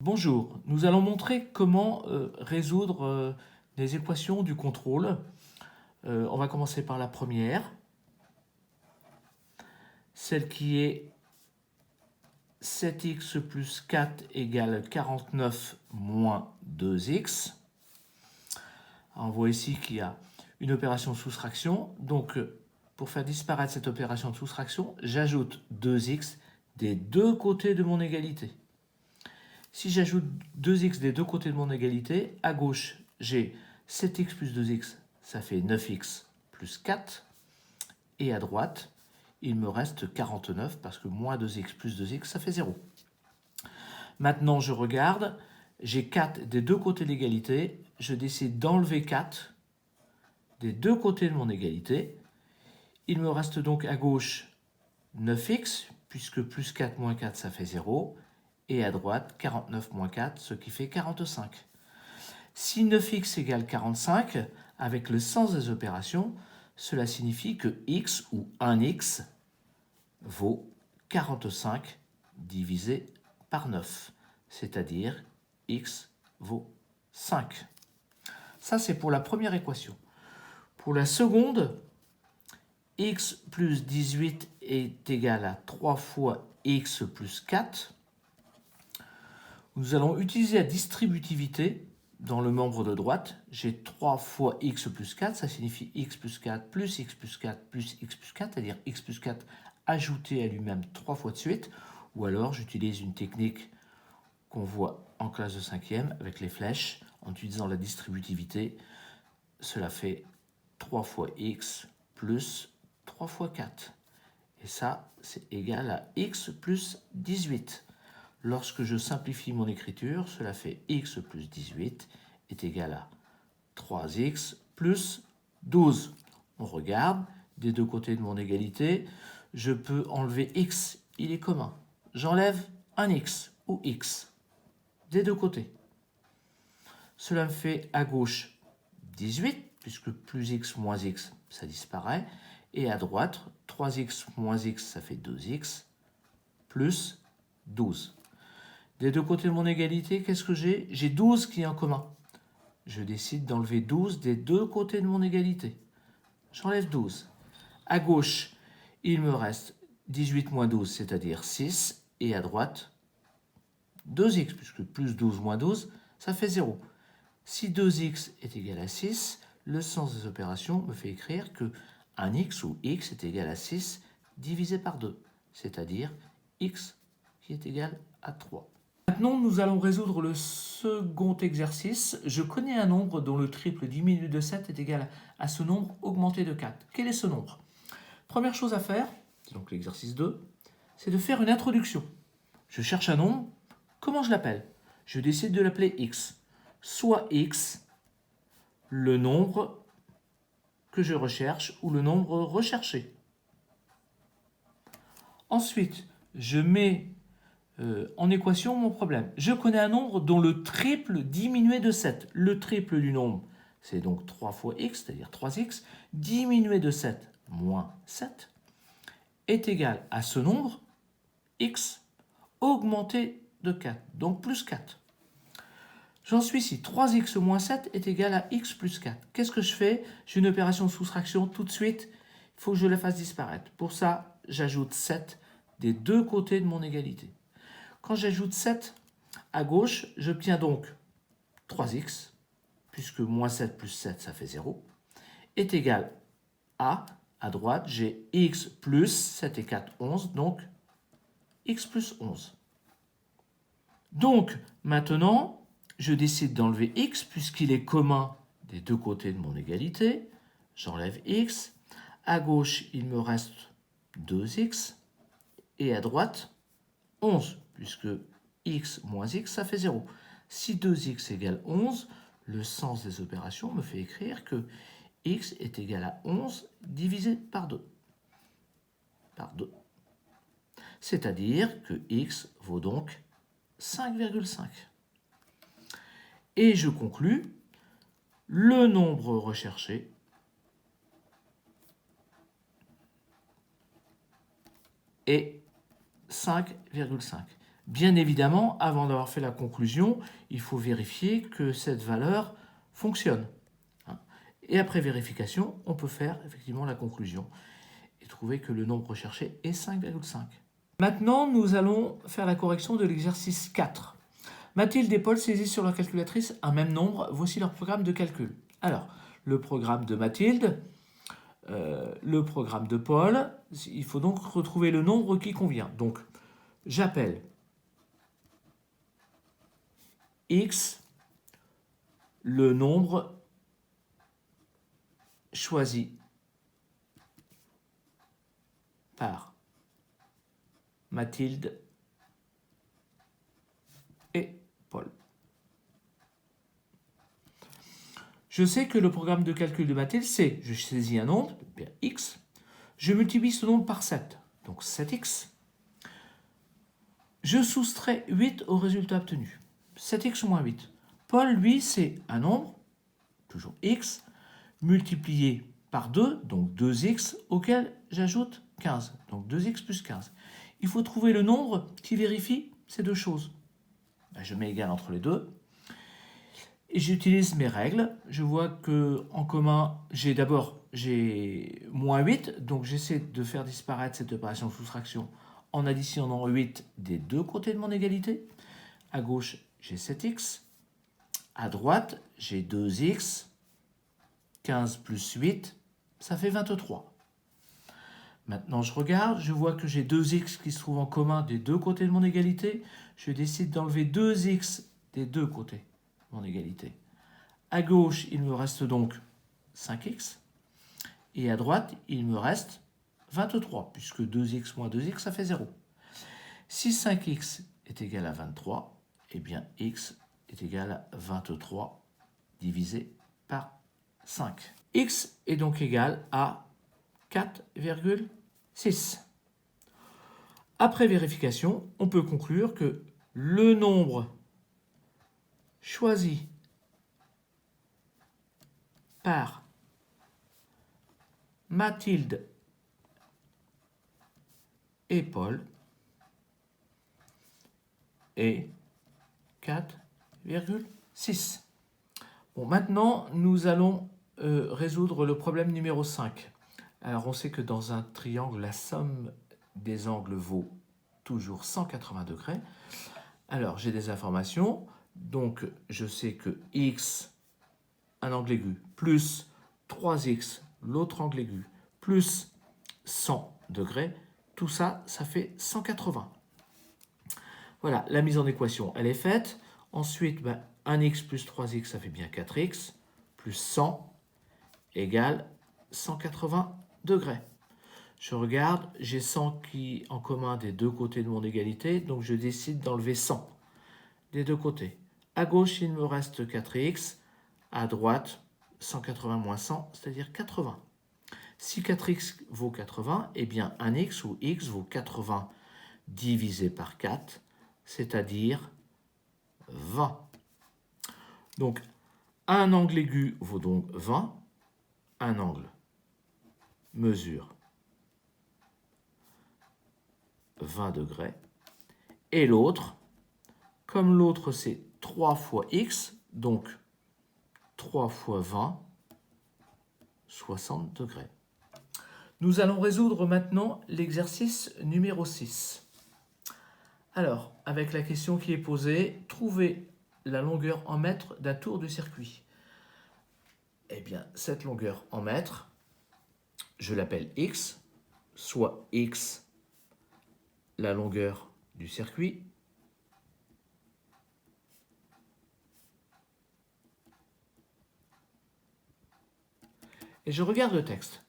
Bonjour, nous allons montrer comment résoudre des équations du contrôle. On va commencer par la première, celle qui est 7x plus 4 égale 49 moins 2x. On voit ici qu'il y a une opération de soustraction. Donc, pour faire disparaître cette opération de soustraction, j'ajoute 2x des deux côtés de mon égalité. Si j'ajoute 2x des deux côtés de mon égalité, à gauche, j'ai 7x plus 2x, ça fait 9x plus 4. Et à droite, il me reste 49 parce que moins 2x plus 2x, ça fait 0. Maintenant, je regarde, j'ai 4 des deux côtés de l'égalité. Je décide d'enlever 4 des deux côtés de mon égalité. Il me reste donc à gauche 9x, puisque plus 4 moins 4, ça fait 0. Et à droite, 49 moins 4, ce qui fait 45. Si 9x égale 45, avec le sens des opérations, cela signifie que x ou 1x vaut 45 divisé par 9, c'est-à-dire x vaut 5. Ça, c'est pour la première équation. Pour la seconde, x plus 18 est égal à 3 fois x plus 4. Nous allons utiliser la distributivité dans le membre de droite. J'ai 3 fois x plus 4, ça signifie x plus 4 plus x plus 4 plus x plus 4, c'est-à-dire x plus 4 ajouté à lui-même 3 fois de suite. Ou alors j'utilise une technique qu'on voit en classe de 5e avec les flèches. En utilisant la distributivité, cela fait 3 fois x plus 3 fois 4. Et ça, c'est égal à x plus 18. Lorsque je simplifie mon écriture, cela fait x plus 18 est égal à 3x plus 12. On regarde, des deux côtés de mon égalité, je peux enlever x, il est commun. J'enlève un x ou x des deux côtés. Cela me fait à gauche 18, puisque plus x moins x, ça disparaît. Et à droite, 3x moins x, ça fait 2x, plus 12. Des deux côtés de mon égalité, qu'est-ce que j'ai? J'ai 12 qui est en commun. Je décide d'enlever 12 des deux côtés de mon égalité. J'enlève 12. À gauche, il me reste 18 moins 12, c'est-à-dire 6. Et à droite, 2x, puisque plus 12 moins 12, ça fait 0. Si 2x est égal à 6, le sens des opérations me fait écrire que 1x ou x est égal à 6 divisé par 2, c'est-à-dire x qui est égal à 3. Maintenant, nous allons résoudre le second exercice. Je connais un nombre dont le triple diminué de 7 est égal à ce nombre augmenté de 4. Quel est ce nombre? Première chose à faire, c'est donc l'exercice 2, c'est de faire une introduction. Je cherche un nombre, comment je l'appelle? Je décide de l'appeler x. Soit x, le nombre que je recherche ou le nombre recherché. Ensuite, je mets en équation mon problème. Je connais un nombre dont le triple diminué de 7. Le triple du nombre, c'est donc 3 fois x, c'est-à-dire 3x, diminué de 7 moins 7, est égal à ce nombre, x, augmenté de 4, donc plus 4. J'en suis ici, 3x moins 7 est égal à x plus 4. Qu'est-ce que je fais? J'ai une opération de soustraction tout de suite, il faut que je la fasse disparaître. Pour ça, j'ajoute 7 des deux côtés de mon égalité. Quand j'ajoute 7 à gauche, j'obtiens donc 3x, puisque moins 7 plus 7, ça fait 0, est égal à droite, j'ai x plus 7 et 4, 11, donc x plus 11. Donc, maintenant, je décide d'enlever x, puisqu'il est commun des deux côtés de mon égalité. J'enlève x. À gauche, il me reste 2x. Et à droite, 11, puisque x moins x, ça fait 0. Si 2x égale 11, le sens des opérations me fait écrire que x est égal à 11 divisé par 2. C'est-à-dire que x vaut donc 5,5. Et je conclus, le nombre recherché est 5,5. Bien évidemment, avant d'avoir fait la conclusion, il faut vérifier que cette valeur fonctionne. Et après vérification, on peut faire effectivement la conclusion et trouver que le nombre recherché est 5,5. Maintenant, nous allons faire la correction de l'exercice 4. Mathilde et Paul saisissent sur leur calculatrice un même nombre. Voici leur programme de calcul. Alors, le programme de Mathilde, le programme de Paul, il faut donc retrouver le nombre qui convient. Donc, j'appelle x le nombre choisi par Mathilde et Paul. Je sais que le programme de calcul de Mathilde, c'est, je saisis un nombre, bien x, je multiplie ce nombre par 7, donc 7x. Je soustrais 8 au résultat obtenu, 7x moins 8. Paul, lui, c'est un nombre, toujours x, multiplié par 2, donc 2x, auquel j'ajoute 15, donc 2x plus 15. Il faut trouver le nombre qui vérifie ces deux choses. Je mets égal entre les deux. Et j'utilise mes règles. Je vois que en commun, j'ai moins 8, donc j'essaie de faire disparaître cette opération de soustraction en additionnant 8 des deux côtés de mon égalité. À gauche, j'ai 7x. À droite, j'ai 2x. 15 plus 8, ça fait 23. Maintenant, je regarde, je vois que j'ai 2x qui se trouvent en commun des deux côtés de mon égalité. Je décide d'enlever 2x des deux côtés de mon égalité. À gauche, il me reste donc 5x. Et à droite, il me reste 23, puisque 2x moins 2x, ça fait 0. Si 5x est égal à 23, eh bien x est égal à 23 divisé par 5. X est donc égal à 4,6. Après vérification, on peut conclure que le nombre choisi par Mathilde et Paul est 4,6. Bon, maintenant, nous allons résoudre le problème numéro 5. Alors, on sait que dans un triangle, la somme des angles vaut toujours 180 degrés. Alors, j'ai des informations. Donc, je sais que x, un angle aigu, plus 3x, l'autre angle aigu, plus 100 degrés, tout ça, ça fait 180. Voilà, la mise en équation, elle est faite. Ensuite, 1x plus 3x, ça fait bien 4x, plus 100 égale 180 degrés. Je regarde, j'ai 100 qui en commun des deux côtés de mon égalité, donc je décide d'enlever 100 des deux côtés. À gauche, il me reste 4x, à droite, 180 moins 100, c'est-à-dire 80. Si 4x vaut 80, eh bien 1x ou x vaut 80 divisé par 4, c'est-à-dire 20. Donc, un angle aigu vaut donc 20. Un angle mesure 20 degrés. Et l'autre, comme l'autre c'est 3 fois x, donc 3 fois 20, 60 degrés. Nous allons résoudre maintenant l'exercice numéro 6. Alors, avec la question qui est posée, trouvez la longueur en mètres d'un tour de circuit. Eh bien, cette longueur en mètres, je l'appelle x, soit x, la longueur du circuit, et je regarde le texte.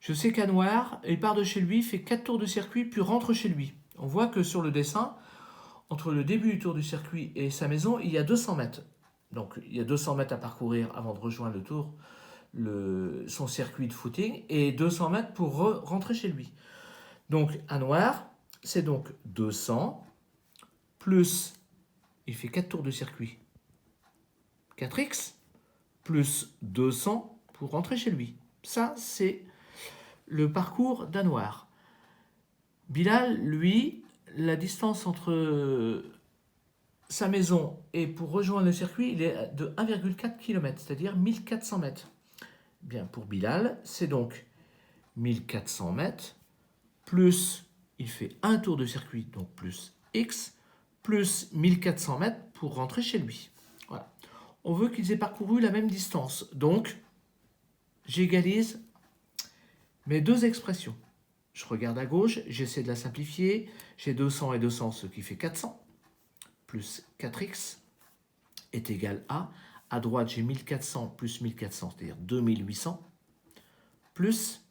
Je sais qu'Anouar, il part de chez lui, fait 4 tours de circuit, puis rentre chez lui. On voit que sur le dessin, entre le début du tour du circuit et sa maison, il y a 200 mètres. Donc, il y a 200 mètres à parcourir avant de rejoindre le tour, son circuit de footing, et 200 mètres pour rentrer chez lui. Donc, Anouar, c'est donc 200, plus, il fait 4 tours de circuit, 4x, plus 200 pour rentrer chez lui. Ça, c'est le parcours d'Anouar. Bilal, lui, la distance entre sa maison et pour rejoindre le circuit, il est de 1,4 km, c'est-à-dire 1400 mètres. Bien, pour Bilal, c'est donc 1400 mètres, plus, il fait un tour de circuit, donc plus X, plus 1400 mètres pour rentrer chez lui. Voilà. On veut qu'ils aient parcouru la même distance. Donc, j'égalise mes deux expressions. Je regarde à gauche, j'essaie de la simplifier. J'ai 200 et 200, ce qui fait 400, plus 4x est égal à... À droite, j'ai 1400 plus 1400, c'est-à-dire 2800, plus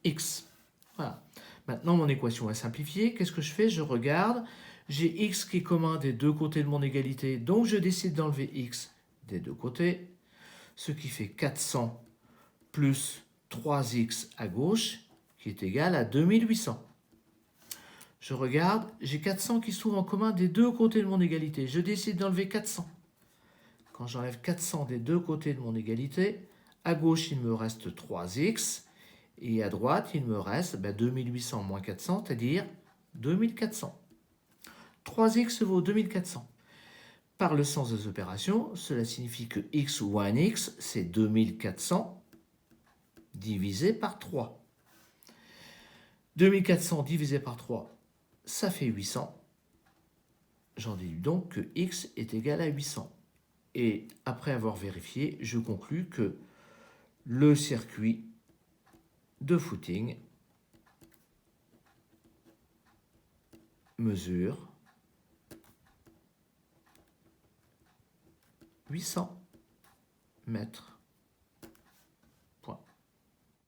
x. Voilà. Maintenant, mon équation est simplifiée. Qu'est-ce que je fais? Je regarde. J'ai x qui est commun des deux côtés de mon égalité, donc je décide d'enlever x des deux côtés, ce qui fait 400 plus 3x à gauche, qui est égal à 2800. Je regarde, j'ai 400 qui se trouve en commun des deux côtés de mon égalité. Je décide d'enlever 400. Quand j'enlève 400 des deux côtés de mon égalité, à gauche, il me reste 3x, et à droite, il me reste 2800 moins 400, c'est-à-dire 2400. 3x vaut 2400. Par le sens des opérations, cela signifie que x ou 1x, c'est 2400 divisé par 3. 2400 divisé par 3, ça fait 800. J'en déduis donc que x est égal à 800. Et après avoir vérifié, je conclus que le circuit de footing mesure 800 mètres.